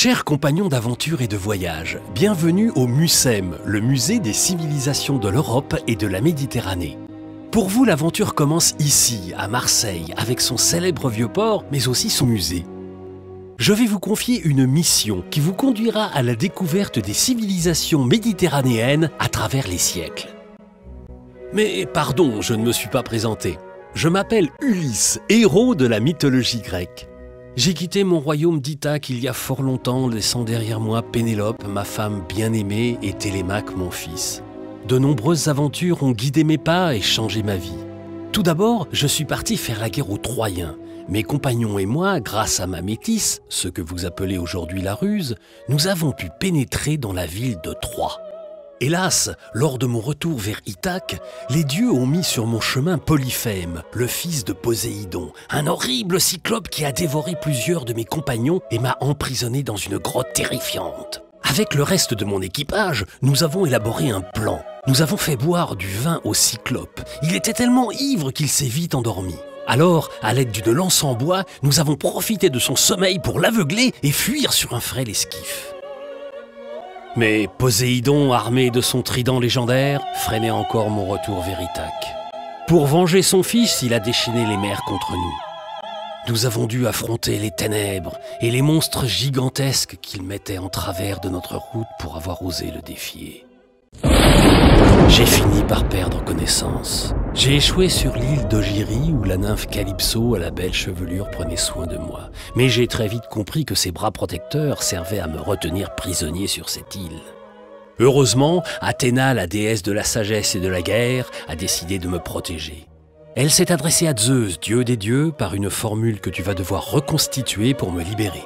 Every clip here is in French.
Chers compagnons d'aventure et de voyage, bienvenue au MUCEM, le musée des civilisations de l'Europe et de la Méditerranée. Pour vous, l'aventure commence ici, à Marseille, avec son célèbre vieux port, mais aussi son musée. Je vais vous confier une mission qui vous conduira à la découverte des civilisations méditerranéennes à travers les siècles. Mais pardon, je ne me suis pas présenté. Je m'appelle Ulysse, héros de la mythologie grecque. J'ai quitté mon royaume d'Ithaque il y a fort longtemps, laissant derrière moi Pénélope, ma femme bien-aimée, et Télémaque, mon fils. De nombreuses aventures ont guidé mes pas et changé ma vie. Tout d'abord, je suis parti faire la guerre aux Troyens. Mes compagnons et moi, grâce à ma métisse, ce que vous appelez aujourd'hui la ruse, nous avons pu pénétrer dans la ville de Troie. Hélas, lors de mon retour vers Ithaque, les dieux ont mis sur mon chemin Polyphème, le fils de Poséidon, un horrible cyclope qui a dévoré plusieurs de mes compagnons et m'a emprisonné dans une grotte terrifiante. Avec le reste de mon équipage, nous avons élaboré un plan. Nous avons fait boire du vin au cyclope. Il était tellement ivre qu'il s'est vite endormi. Alors, à l'aide d'une lance en bois, nous avons profité de son sommeil pour l'aveugler et fuir sur un frêle esquif. Mais Poséidon, armé de son trident légendaire, freinait encore mon retour vers Ithaque. Pour venger son fils, il a déchaîné les mers contre nous. Nous avons dû affronter les ténèbres et les monstres gigantesques qu'il mettait en travers de notre route pour avoir osé le défier. J'ai fini par perdre connaissance. J'ai échoué sur l'île d'Ogyrie où la nymphe Calypso à la belle chevelure prenait soin de moi. Mais j'ai très vite compris que ses bras protecteurs servaient à me retenir prisonnier sur cette île. Heureusement, Athéna, la déesse de la sagesse et de la guerre, a décidé de me protéger. Elle s'est adressée à Zeus, dieu des dieux, par une formule que tu vas devoir reconstituer pour me libérer.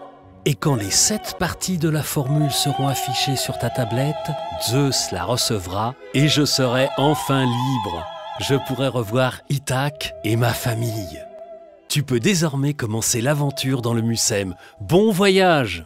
Et quand les 7 parties de la formule seront affichées sur ta tablette, Zeus la recevra et je serai enfin libre. Je pourrai revoir Ithaque et ma famille. Tu peux désormais commencer l'aventure dans le MUCEM. Bon voyage!